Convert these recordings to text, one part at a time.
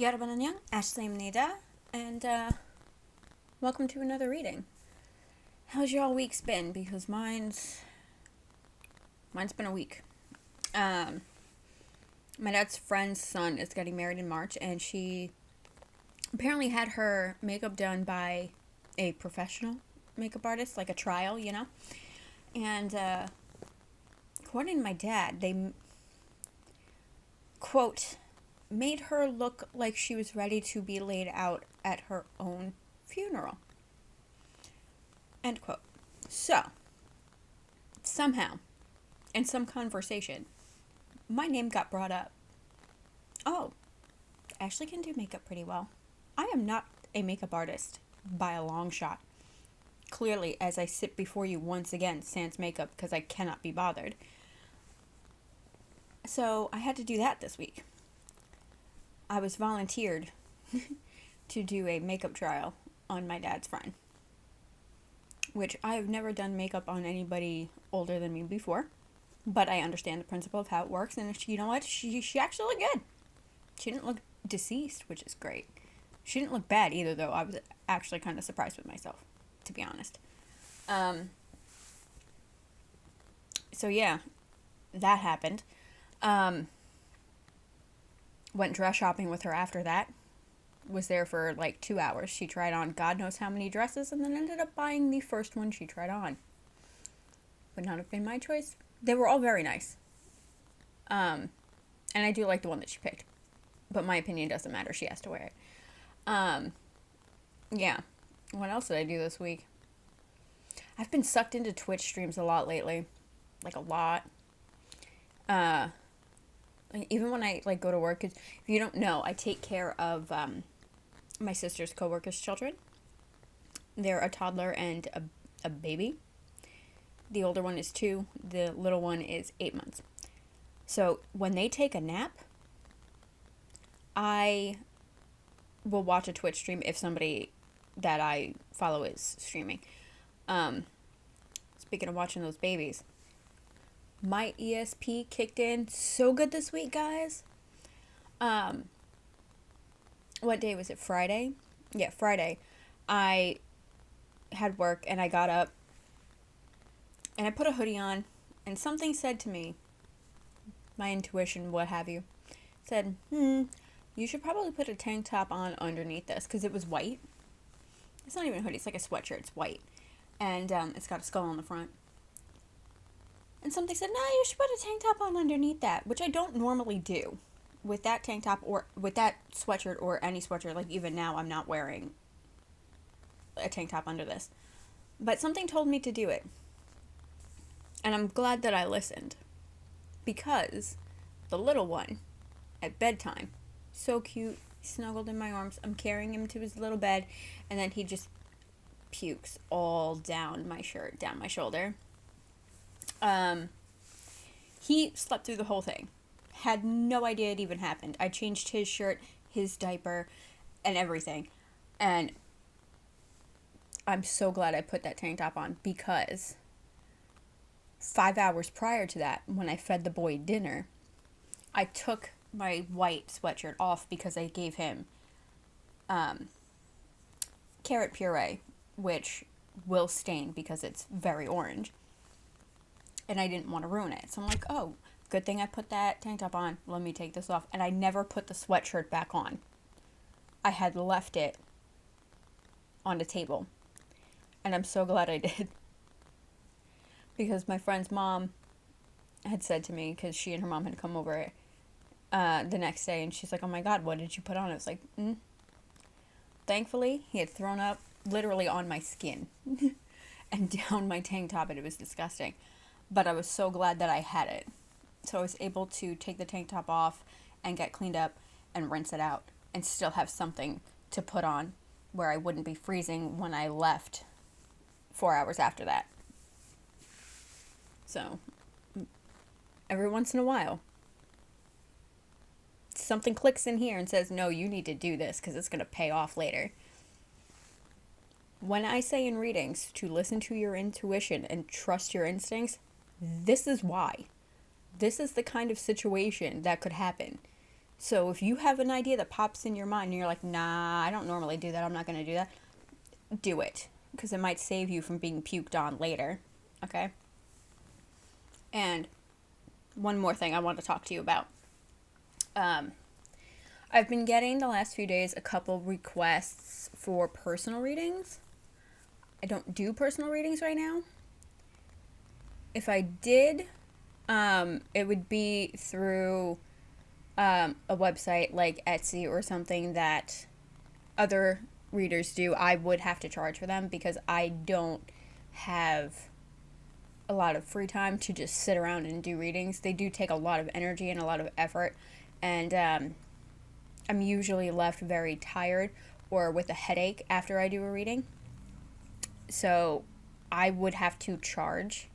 여러분 안녕, Ashley입니다, and welcome to another reading. How's your all week's been? Because mine's been a week. My dad's friend's son is getting married in March, and she apparently had her makeup done by a professional makeup artist, like a trial, you know? And according to my dad, they, quote, made her look like she was ready to be laid out at her own funeral. End quote. So, somehow, in some conversation, my name got brought up. Oh, Ashley can do makeup pretty well. I am not a makeup artist by a long shot. Clearly, as I sit before you once again, sans makeup, because I cannot be bothered. So, I had to do that this week. I was volunteered to do a makeup trial on my dad's friend, which I've never done makeup on anybody older than me before, but I understand the principle of how it works, and you know what? She actually looked good. She didn't look deceased, which is great. She didn't look bad either, though. I was actually kind of surprised with myself, to be honest. So yeah, that happened. Went dress shopping with her after that. Was there for like 2 hours. She tried on God knows how many dresses and then ended up buying the first one she tried on. Would not have been my choice. They were all very nice. And I do like the one that she picked. But my opinion doesn't matter. She has to wear it. Yeah. What else did I do this week? I've been sucked into Twitch streams a lot lately. Like a lot. Even when I go to work, 'cause if you don't know, I take care of my sister's coworkers' children. They're a toddler and a baby. The older one is 2. The little one is 8 months. So when they take a nap, I will watch a Twitch stream if somebody that I follow is streaming. Speaking of watching those babies, my ESP kicked in so good this week, guys. What day was it? Friday? Yeah, Friday. I had work and I got up and I put a hoodie on and something said to me, my intuition, what have you, said, you should probably put a tank top on underneath this, because it was white. It's not even a hoodie, it's like a sweatshirt, it's white. And it's got a skull on the front. And something said, no, you should put a tank top on underneath that, which I don't normally do. With that tank top or with that sweatshirt or any sweatshirt, like even now I'm not wearing a tank top under this. But something told me to do it. And I'm glad that I listened. Because the little one, at bedtime, so cute, snuggled in my arms, I'm carrying him to his little bed, and then he just pukes all down my shirt, down my shoulder. He slept through the whole thing. Had no idea it even happened. I changed his shirt, his diaper, and everything. And I'm so glad I put that tank top on, because 5 hours prior to that, when I fed the boy dinner, I took my white sweatshirt off because I gave him carrot puree, which will stain because it's very orange. And I didn't want to ruin it. So I'm like, oh, good thing I put that tank top on. Let me take this off. And I never put the sweatshirt back on. I had left it on the table. And I'm so glad I did. Because my friend's mom had said to me, because she and her mom had come over the next day, and she's like, oh my God, what did you put on? I was like, Thankfully, he had thrown up literally on my skin and down my tank top, and it was disgusting. But I was so glad that I had it. So I was able to take the tank top off and get cleaned up and rinse it out and still have something to put on where I wouldn't be freezing when I left 4 hours after that. So every once in a while, something clicks in here and says, no, you need to do this because it's going to pay off later. When I say in readings to listen to your intuition and trust your instincts, this is why. This is the kind of situation that could happen. So if you have an idea that pops in your mind and you're like, nah, I don't normally do that, I'm not going to do that, do it. Because it might save you from being puked on later. Okay? And one more thing I want to talk to you about. I've been getting the last few days a couple requests for personal readings. I don't do personal readings right now. If I did, it would be through a website like Etsy or something that other readers do. I would have to charge for them because I don't have a lot of free time to just sit around and do readings. They do take a lot of energy and a lot of effort, and I'm usually left very tired or with a headache after I do a reading. So I would have to charge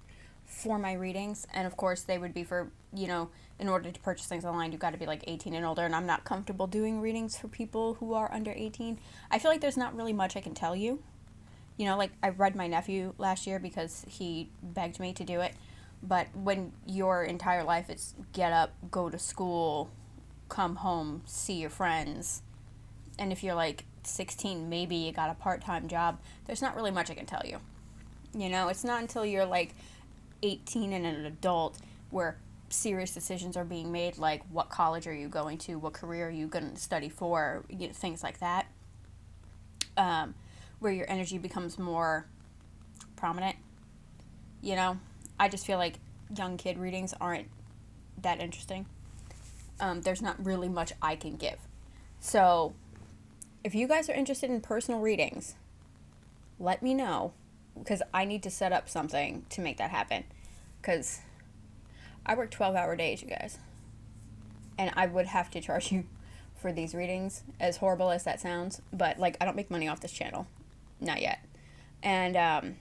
for my readings, and of course they would be for, in order to purchase things online, you've got to be like 18 and older, and I'm not comfortable doing readings for people who are under 18. I feel like there's not really much I can tell you. Like I read my nephew last year because he begged me to do it, but when your entire life is get up, go to school, come home, see your friends, and if you're like 16, maybe you got a part-time job, there's not really much I can tell you. It's not until you're like 18 and an adult where serious decisions are being made, like what college are you going to, what career are you going to study for, things like that, where your energy becomes more prominent. I just feel like young kid readings aren't that interesting. There's not really much I can give. So if you guys are interested in personal readings, let me know, because I need to set up something to make that happen. Because I work 12-hour days, you guys. And I would have to charge you for these readings, as horrible as that sounds. But, I don't make money off this channel. Not yet. And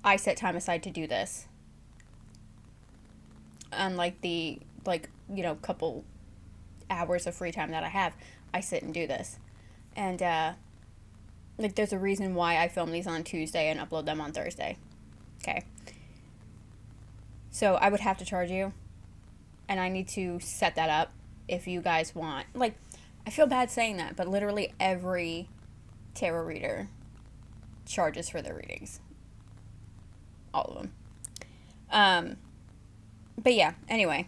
I set time aside to do this. Unlike the, couple hours of free time that I have, I sit and do this. And, there's a reason why I film these on Tuesday and upload them on Thursday. Okay. So I would have to charge you, and I need to set that up if you guys want. I feel bad saying that, but literally every tarot reader charges for their readings. All of them. But yeah, anyway.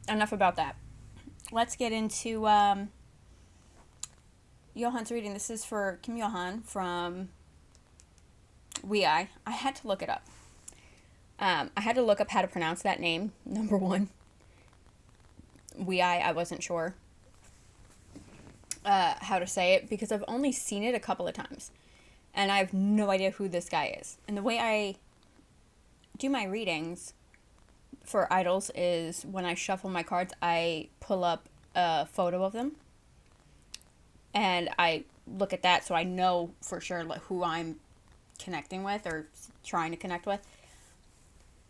Enough about that. Let's get into Yohan's reading. This is for Kim Yohan from WEi. I had to look it up. I had to look up how to pronounce that name, number one. WEi, I wasn't sure how to say it because I've only seen it a couple of times. And I have no idea who this guy is. And the way I do my readings for idols is when I shuffle my cards, I pull up a photo of them. And I look at that so I know for sure who I'm connecting with or trying to connect with.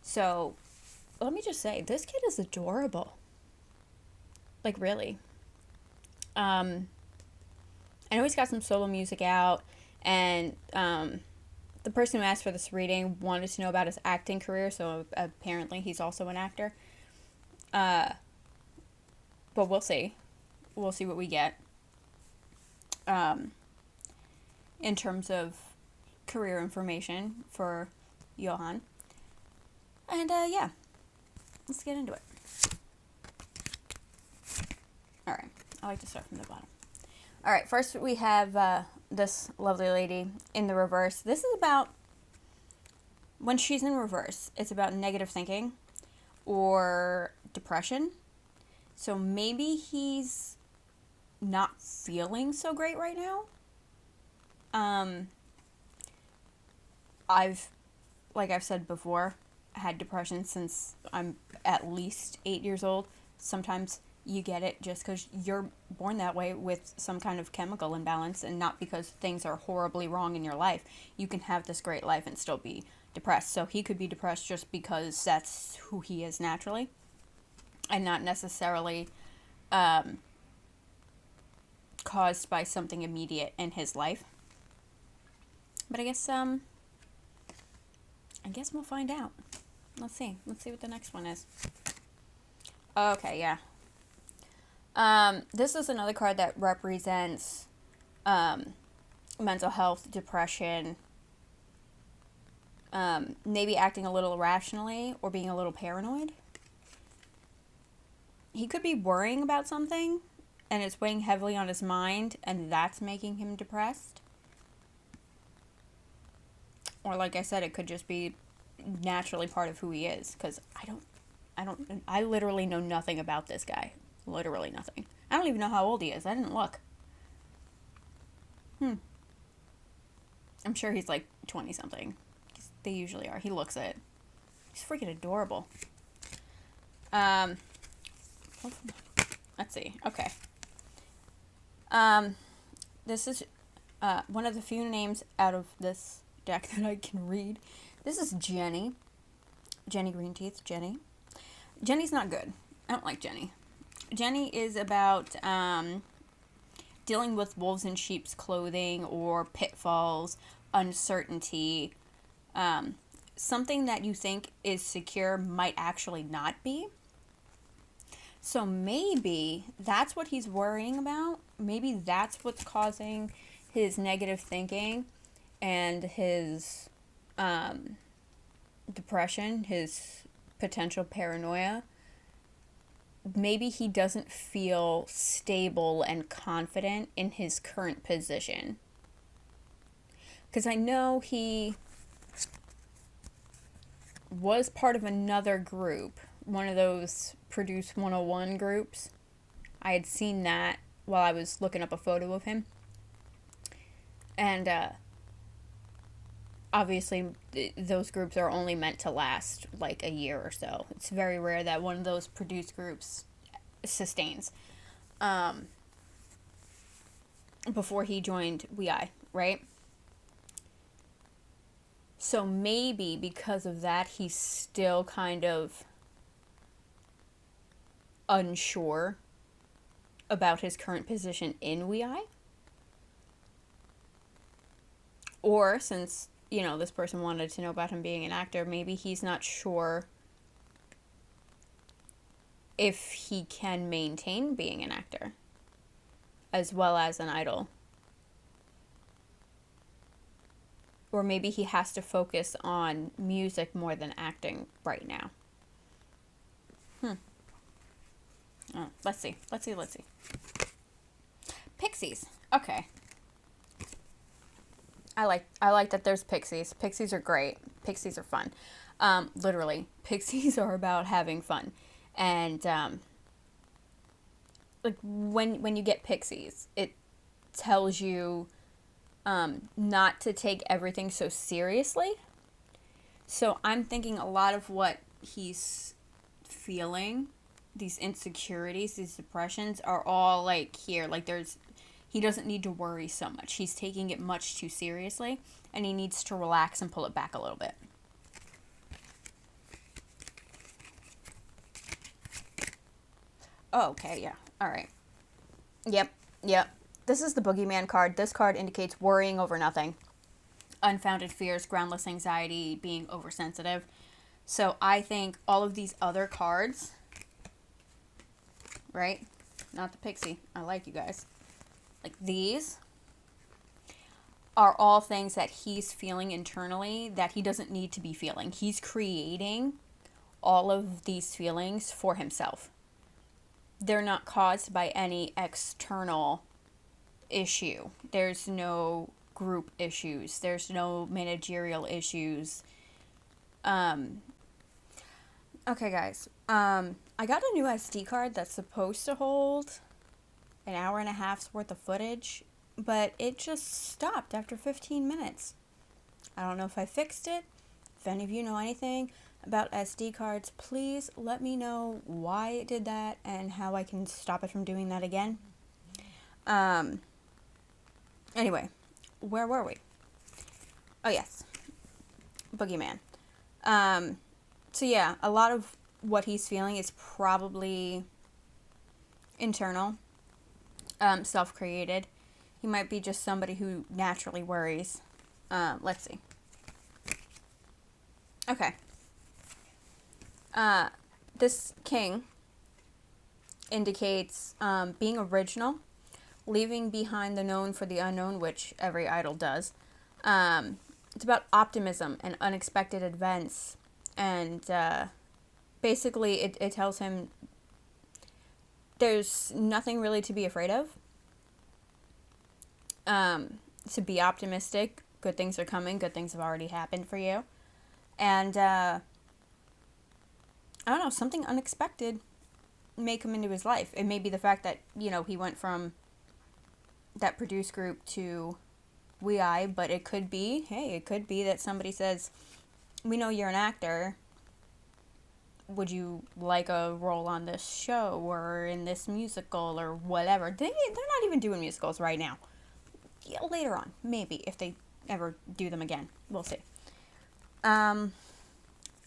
So, let me just say, this kid is adorable. Really. I know he's got some solo music out, and the person who asked for this reading wanted to know about his acting career, so apparently he's also an actor. But we'll see. We'll see what we get. In terms of career information for Yohan. And, yeah. Let's get into it. Alright. I like to start from the bottom. Alright, first we have this lovely lady in the reverse. This is about, when she's in reverse, it's about negative thinking or depression. So maybe he's not feeling so great right now. I've said before, had depression since I'm at least 8 years old. Sometimes you get it just because you're born that way with some kind of chemical imbalance, and not because things are horribly wrong in your life. You can have this great life and still be depressed. So he could be depressed just because that's who he is naturally, and not necessarily caused by something immediate in his life. But I guess we'll find out. Let's see what the next one is. Okay, yeah. This is another card that represents mental health, depression, maybe acting a little irrationally or being a little paranoid. He could be worrying about something and it's weighing heavily on his mind, and that's making him depressed. Or, like I said, it could just be naturally part of who he is, because I literally know nothing about this guy. Literally nothing. I don't even know how old he is. I didn't look. I'm sure he's like 20 something. They usually are. He looks it. He's freaking adorable. Let's see. Okay. This is one of the few names out of this deck that I can read. This is Jenny. Jenny Greenteeth. Jenny. Jenny's not good. I don't like Jenny. Jenny is about dealing with wolves in sheep's clothing, or pitfalls, uncertainty. Something that you think is secure might actually not be. So maybe that's what he's worrying about. Maybe that's what's causing his negative thinking and his depression, his potential paranoia. Maybe he doesn't feel stable and confident in his current position. Because I know he was part of another group, one of those Produce 101 groups. I had seen that while I was looking up a photo of him. And obviously, those groups are only meant to last like a year or so. It's very rare that one of those Produce groups sustains. Before he joined WEi, right? So maybe because of that, he's still kind of unsure about his current position in WEi. Or since, this person wanted to know about him being an actor, maybe he's not sure if he can maintain being an actor as well as an idol. Or maybe he has to focus on music more than acting right now. Oh, let's see. Pixies. Okay. I like that there's pixies. Pixies are great. Pixies are fun. Literally, pixies are about having fun. And like when you get pixies, it tells you not to take everything so seriously. So I'm thinking a lot of what he's feeling, these insecurities, these depressions, are all like here. Like he doesn't need to worry so much. He's taking it much too seriously, and he needs to relax and pull it back a little bit. Oh, okay, yeah. All right. Yep. This is the Boogeyman card. This card indicates worrying over nothing. Unfounded fears, groundless anxiety, being oversensitive. So I think all of these other cards, right? Not the pixie. I like you guys. Like these are all things that he's feeling internally that he doesn't need to be feeling. He's creating all of these feelings for himself. They're not caused by any external issue. There's no group issues. There's no managerial issues. Okay, guys. I got a new SD card that's supposed to hold an hour and a half's worth of footage, but it just stopped after 15 minutes. I don't know if I fixed it. If any of you know anything about SD cards, please let me know why it did that and how I can stop it from doing that again. Anyway, where were we? Oh, yes. Boogeyman. So yeah, a lot of what he's feeling is probably internal, self-created. He might be just somebody who naturally worries. Let's see. Okay. This king indicates being original, leaving behind the known for the unknown, which every idol does. It's about optimism and unexpected events. And basically, it tells him there's nothing really to be afraid of. To be optimistic. Good things are coming. Good things have already happened for you. And I don't know, something unexpected may come into his life. It may be the fact that, he went from that produced group to WEi, but it could be that somebody says, we know you're an actor. Would you like a role on this show or in this musical or whatever? They're not even doing musicals right now. Yeah, later on, maybe, if they ever do them again. We'll see. All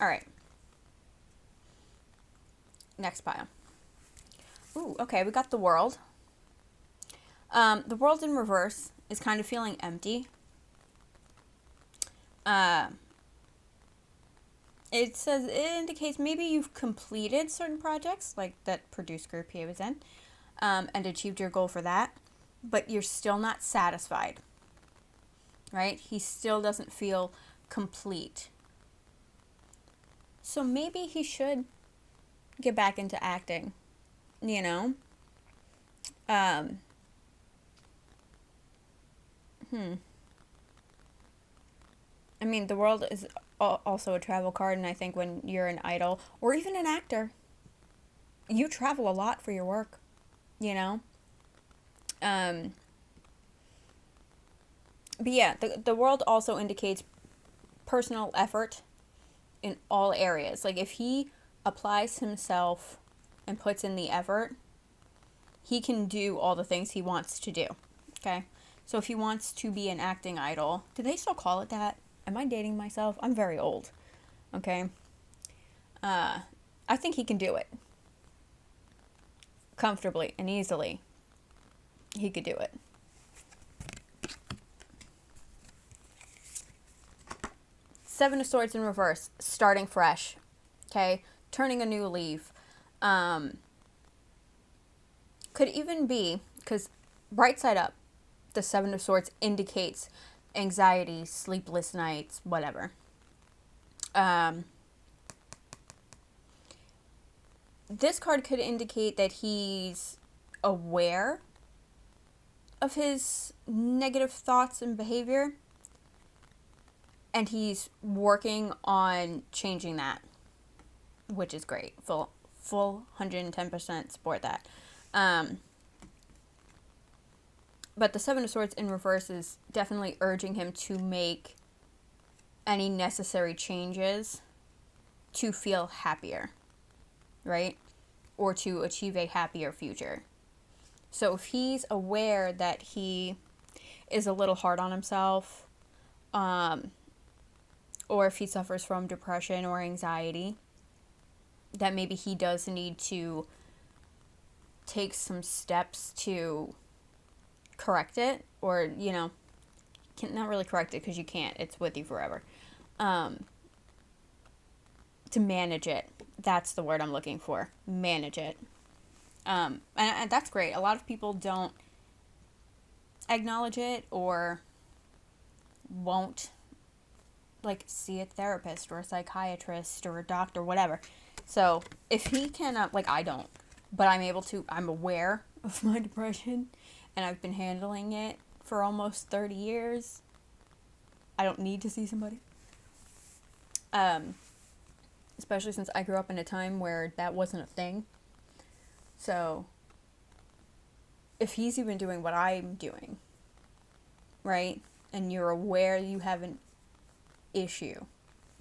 right. Next pile. Ooh, okay, we got the world. The world in reverse is kind of feeling empty. It indicates maybe you've completed certain projects, like that produced group he was in, and achieved your goal for that, but you're still not satisfied, right? He still doesn't feel complete. So maybe he should get back into acting, I mean, the world is also a travel card, and I think when you're an idol or even an actor, you travel a lot for your work, But yeah, the world also indicates personal effort in all areas. Like, if he applies himself and puts in the effort, he can do all the things he wants to do, okay? So if he wants to be an acting idol, do they still call it that? Am I dating myself? I'm very old, okay? I think he can do it. Comfortably and easily. He could do it. Seven of Swords in reverse, starting fresh, okay? Turning a new leaf. Could even be, because right side up, the Seven of Swords indicates anxiety, sleepless nights, whatever. This card could indicate that he's aware of his negative thoughts and behavior, and he's working on changing that, which is great. Full 110% support that. But the Seven of Swords in reverse is definitely urging him to make any necessary changes to feel happier, right? Or to achieve a happier future. So if he's aware that he is a little hard on himself, or if he suffers from depression or anxiety, that maybe he does need to take some steps to correct it, or, not really correct it because you can't, it's with you forever, to manage it. That's the word I'm looking for. Manage it. And that's great. A lot of people don't acknowledge it or won't, see a therapist or a psychiatrist or a doctor, whatever. So if he can, I don't, but I'm aware of my depression, and I've been handling it for almost 30 years. I don't need to see somebody. Especially since I grew up in a time where that wasn't a thing. So, if he's even doing what I'm doing, right, and you're aware you have an issue,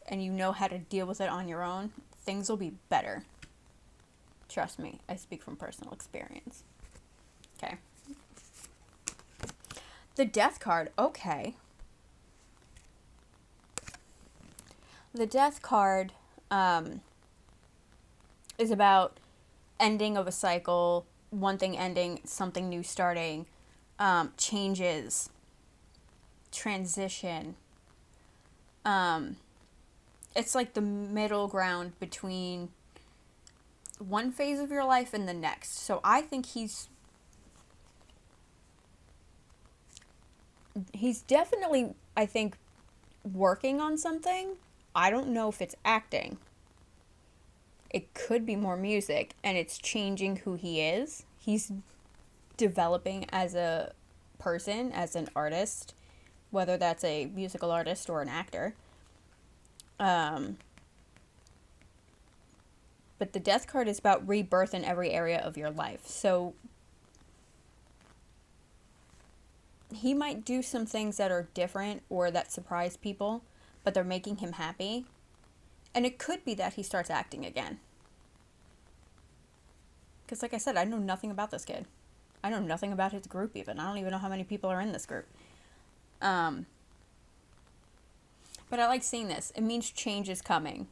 and you know how to deal with it on your own, things will be better. Trust me, I speak from personal experience. Okay. The Death card, okay. The Death card is about ending of a cycle, one thing ending, something new starting, changes, transition. It's like the middle ground between one phase of your life and the next. So I think he's definitely, I think, working on something. I don't know if it's acting. It could be more music, and it's changing who he is. He's developing as a person, as an artist, whether that's a musical artist or an actor. But the death card is about rebirth in every area of your life. So he might do some things that are different or that surprise people, but they're making him happy. And it could be that he starts acting again. Because like I said, I know nothing about this kid. I know nothing about his group even. I don't even know how many people are in this group. But I like seeing this. It means change is coming.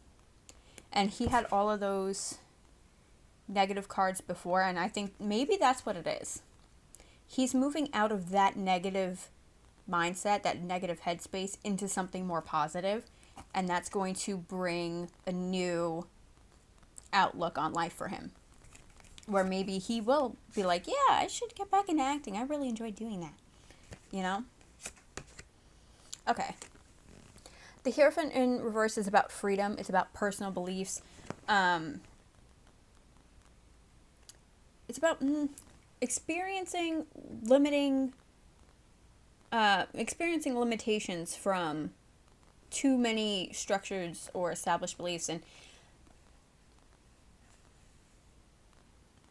And he had all of those negative cards before, and I think maybe that's what it is. He's moving out of that negative mindset, that negative headspace, into something more positive, and that's going to bring a new outlook on life for him. Where maybe he will be like, yeah, I should get back into acting. I really enjoy doing that. You know? Okay. The Hierophant in reverse is about freedom. It's about personal beliefs. It's about experiencing limitations from too many structures or established beliefs, and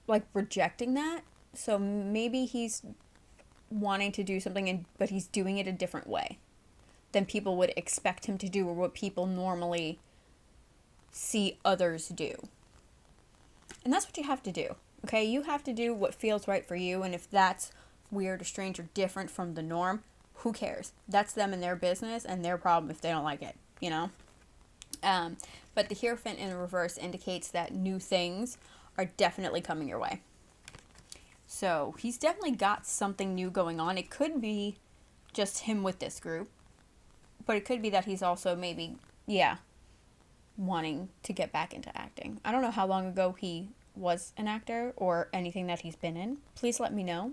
like rejecting that. So maybe he's wanting to do something, but he's doing it a different way than people would expect him to do, or what people normally see others do. And that's what you have to do. Okay, you have to do what feels right for you, and if that's weird or strange or different from the norm, who cares? That's them and their business and their problem if they don't like it, you know? But the Hierophant in reverse indicates that new things are definitely coming your way. So he's definitely got something new going on. It could be just him with this group, but it could be that he's also maybe, wanting to get back into acting. I don't know how long ago he was an actor or anything that he's been in. Please let me know,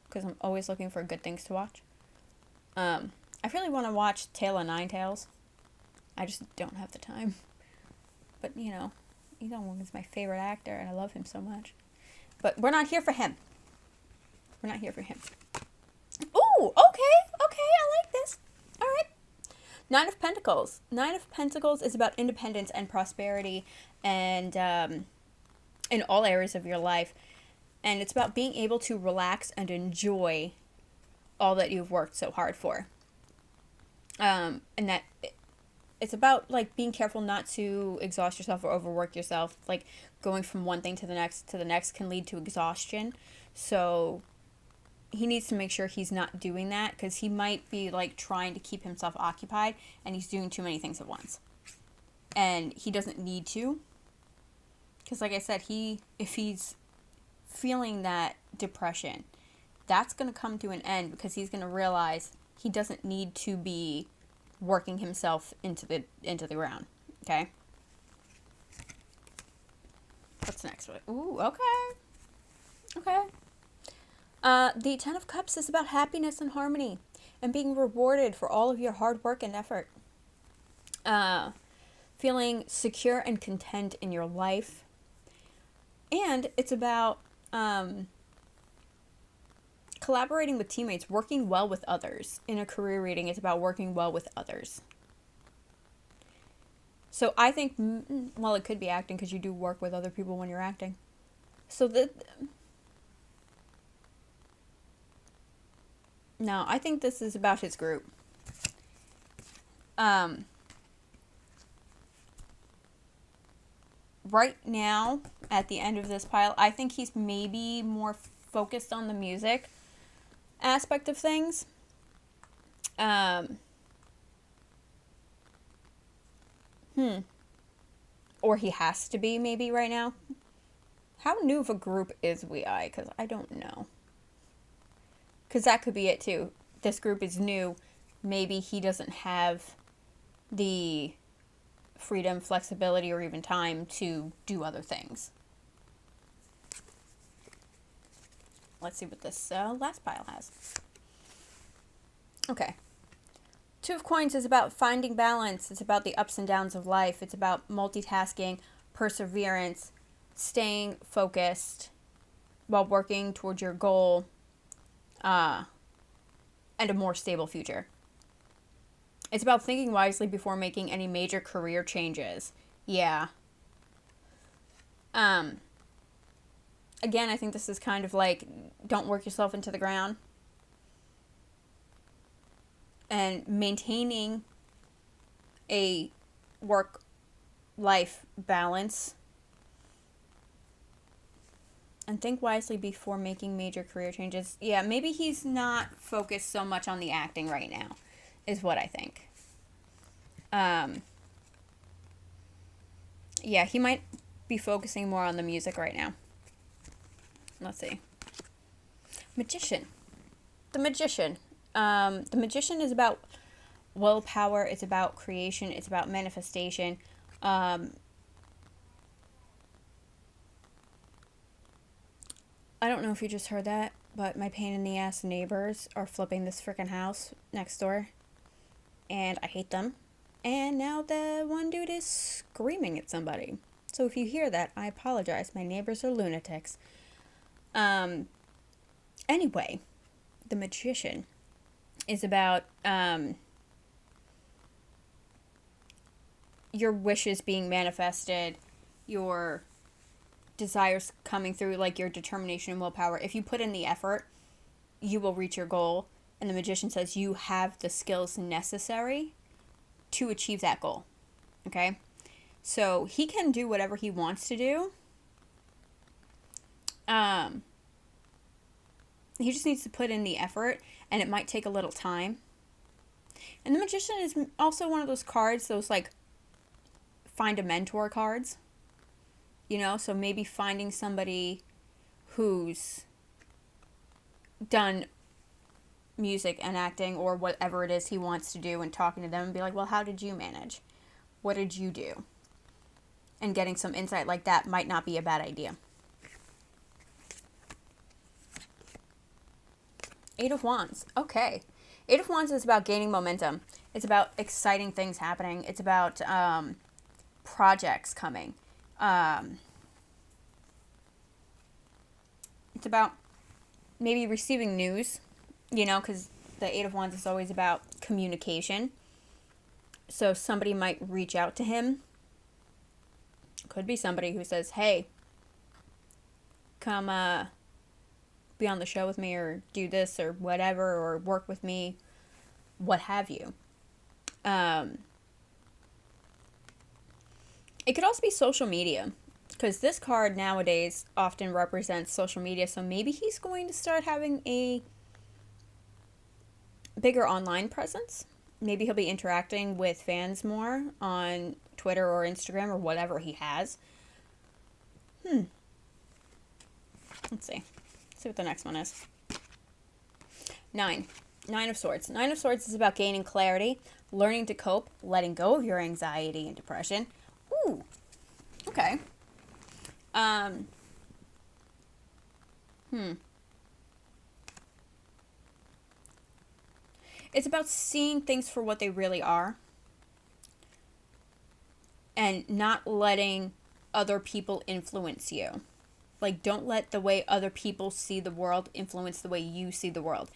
because I'm always looking for good things to watch. I really want to watch Tale of Nine Tails. I just don't have the time. But, Lee Dong-wook is my favorite actor, and I love him so much. But we're not here for him. We're not here for him. Ooh, okay, I like this. All right. Nine of Pentacles. Nine of Pentacles is about independence and prosperity, and in all areas of your life. And it's about being able to relax and enjoy all that you've worked so hard for. And that it's about, like, being careful not to exhaust yourself or overwork yourself. Like, going from one thing to the next can lead to exhaustion. So he needs to make sure he's not doing that, because he might be, like, trying to keep himself occupied, and he's doing too many things at once. And he doesn't need to. Because, like I said, if he's feeling that depression, that's going to come to an end, because he's going to realize he doesn't need to be working himself into the ground. Okay? What's next? Ooh, okay. The Ten of Cups is about happiness and harmony and being rewarded for all of your hard work and effort. Feeling secure and content in your life. And it's about collaborating with teammates, working well with others. In a career reading, it's about working well with others. So I think, well, it could be acting, because you do work with other people when you're acting. So no, I think this is about his group. Right now, at the end of this pile, I think he's maybe more focused on the music aspect of things. Or he has to be, maybe, right now. How new of a group is WEi? Because I don't know. Because that could be it, too. This group is new. Maybe he doesn't have the freedom, flexibility, or even time to do other things. Let's see what this last pile has. Okay. Two of Coins is about finding balance. It's about the ups and downs of life. It's about multitasking, perseverance, staying focused while working towards your goal, and a more stable future. It's about thinking wisely before making any major career changes. Yeah. Again, I think this is kind of like, don't work yourself into the ground. And maintaining a work-life balance. And think wisely before making major career changes. Yeah, maybe he's not focused so much on the acting right now, is what I think. Yeah, he might be focusing more on the music right now. Let's see. Magician. The Magician. The Magician is about willpower. It's about creation. It's about manifestation. I don't know if you just heard that, but my pain in the ass neighbors are flipping this freaking house next door. And I hate them. And now the one dude is screaming at somebody. So if you hear that, I apologize. My neighbors are lunatics. Anyway, The Magician is about your wishes being manifested, your desires coming through, like your determination and willpower. If you put in the effort, you will reach your goal. And the Magician says you have the skills necessary to achieve that goal. Okay? So he can do whatever he wants to do. He just needs to put in the effort, and it might take a little time. And the Magician is also one of those cards, those like find a mentor cards. You know, so maybe finding somebody who's done music and acting or whatever it is he wants to do and talking to them and be like, well, how did you manage? What did you do? And getting some insight like that might not be a bad idea. Eight of Wands. Okay. Eight of Wands is about gaining momentum. It's about exciting things happening. It's about projects coming. It's about maybe receiving news, you know, because the Eight of Wands is always about communication. So somebody might reach out to him. Could be somebody who says, hey, come be on the show with me, or do this or whatever, or work with me, what have you. It could also be social media, because this card nowadays often represents social media, so maybe he's going to start having a bigger online presence. Maybe he'll be interacting with fans more on Twitter or Instagram or whatever he has. Let's see. Let's see what the next one is. Nine of Swords. Nine of Swords is about gaining clarity, learning to cope, letting go of your anxiety and depression. Ooh. Okay. It's about seeing things for what they really are and not letting other people influence you. Like, don't let the way other people see the world influence the way you see the world.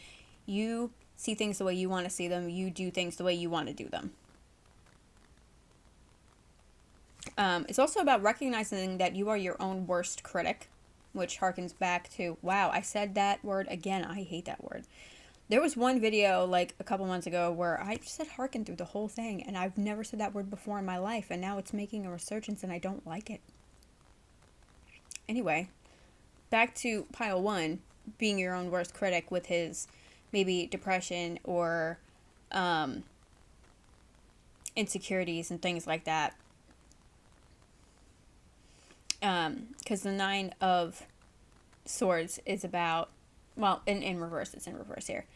You see things the way you want to see them. You do things the way you want to do them. It's also about recognizing that you are your own worst critic, which harkens back to, wow, I said that word again. I hate that word. There was one video like a couple months ago where I said harken through the whole thing, and I've never said that word before in my life, and now it's making a resurgence, and I don't like it. Anyway, back to pile one, being your own worst critic with his maybe depression or insecurities and things like that. Because the Nine of Swords is about, well, in reverse, it's in reverse here.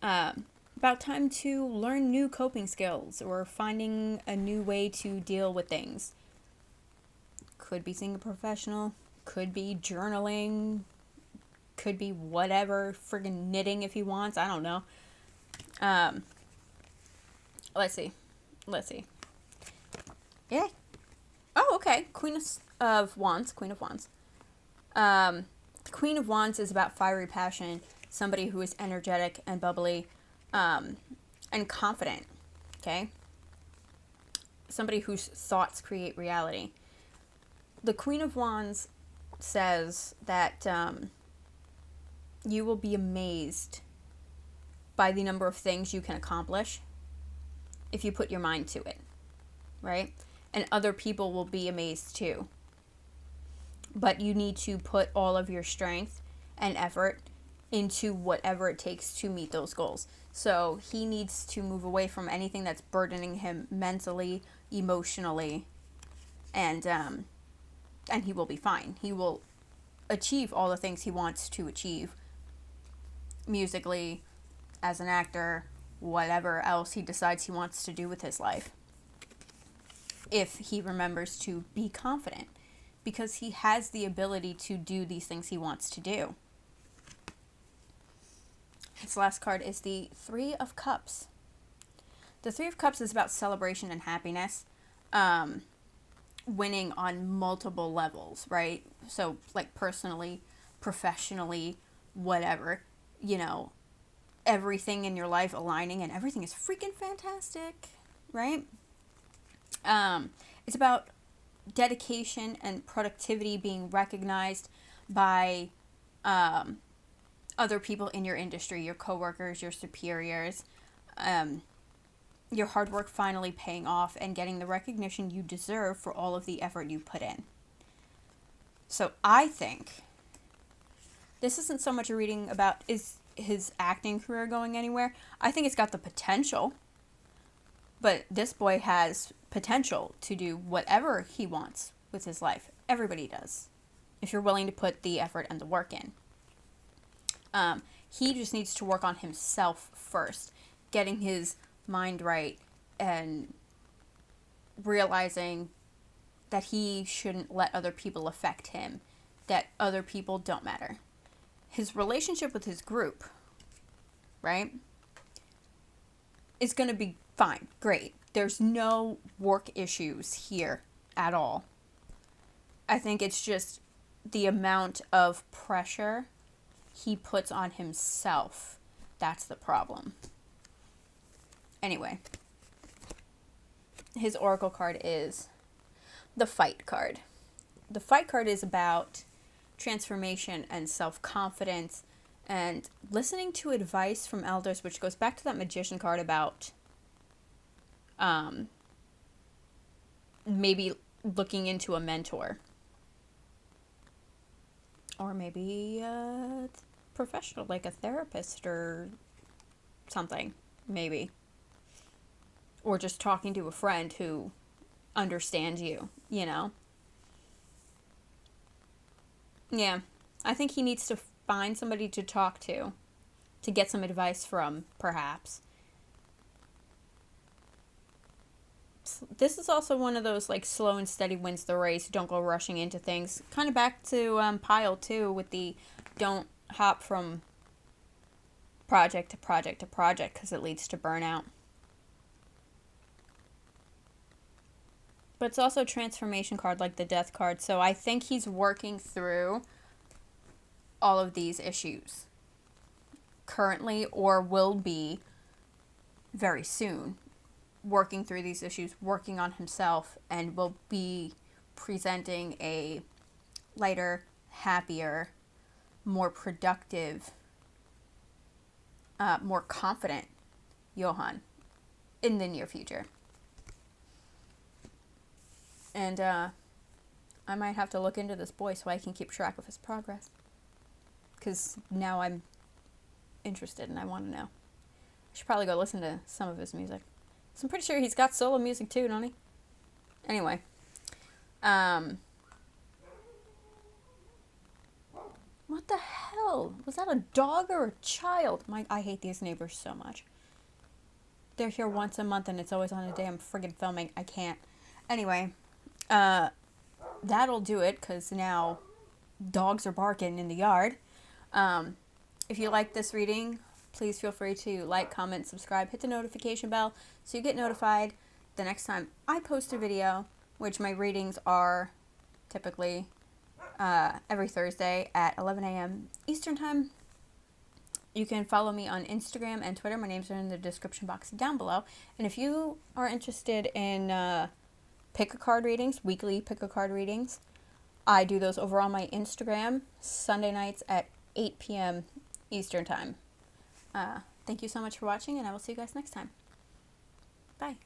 About time to learn new coping skills or finding a new way to deal with things. Could be seeing a professional, could be journaling, could be whatever, friggin' knitting if he wants. I don't know. Um, let's see. Let's see. Yeah. Oh, okay. Of Wands. Queen of Wands. The Queen of Wands is about fiery passion, somebody who is energetic and bubbly, and confident. Okay? Somebody whose thoughts create reality. The Queen of Wands says that you will be amazed by the number of things you can accomplish if you put your mind to it, right? And other people will be amazed too. But you need to put all of your strength and effort into whatever it takes to meet those goals. So he needs to move away from anything that's burdening him mentally, emotionally, and he will be fine. He will achieve all the things he wants to achieve musically, as an actor, whatever else he decides he wants to do with his life. If he remembers to be confident, because he has the ability to do these things he wants to do. His last card is the Three of Cups. The Three of Cups is about celebration and happiness, winning on multiple levels, right? So, like, personally, professionally, whatever, you know, everything in your life aligning and everything is freaking fantastic, right? It's about dedication and productivity being recognized by other people in your industry, your coworkers, your superiors, your hard work finally paying off and getting the recognition you deserve for all of the effort you put in. So I think this isn't so much a reading about is his acting career going anywhere. I think it's got the potential, but this boy has potential to do whatever he wants with his life. Everybody does, if you're willing to put the effort and the work in. He just needs to work on himself first, getting his mind right and realizing that he shouldn't let other people affect him, that other people don't matter. His relationship with his group, right, is going to be fine, great. There's no work issues here at all. I think it's just the amount of pressure he puts on himself. That's the problem. Anyway, his oracle card is the Fight card. The Fight card is about transformation and self-confidence and listening to advice from elders, which goes back to that Magician card about maybe looking into a mentor. Or maybe a professional, like a therapist or something, maybe. Or just talking to a friend who understands you, you know? Yeah, I think he needs to find somebody to talk to get some advice from, perhaps. This is also one of those, like, slow and steady wins the race. Don't go rushing into things. Kind of back to Pile, too, with the don't hop from project to project to project because it leads to burnout. But it's also a transformation card, like the Death card. So I think he's working through all of these issues currently, or will be very soon. Working through these issues, working on himself, and will be presenting a lighter, happier, more productive, more confident Yohan in the near future. And I might have to look into this boy so I can keep track of his progress. Because now I'm interested and I want to know. I should probably go listen to some of his music. So I'm pretty sure he's got solo music too, don't he? Anyway. What the hell? Was that a dog or a child? I hate these neighbors so much. They're here once a month and it's always on a day I'm friggin' filming. I can't. Anyway. That'll do it, because now dogs are barking in the yard. If you like this reading, please feel free to like, comment, subscribe, hit the notification bell so you get notified the next time I post a video, which my readings are typically every Thursday at 11 a.m. Eastern Time. You can follow me on Instagram and Twitter. My names are in the description box down below. And if you are interested in pick-a-card readings, weekly pick-a-card readings, I do those over on my Instagram, Sunday nights at 8 p.m. Eastern Time. Thank you so much for watching, and I will see you guys next time. Bye.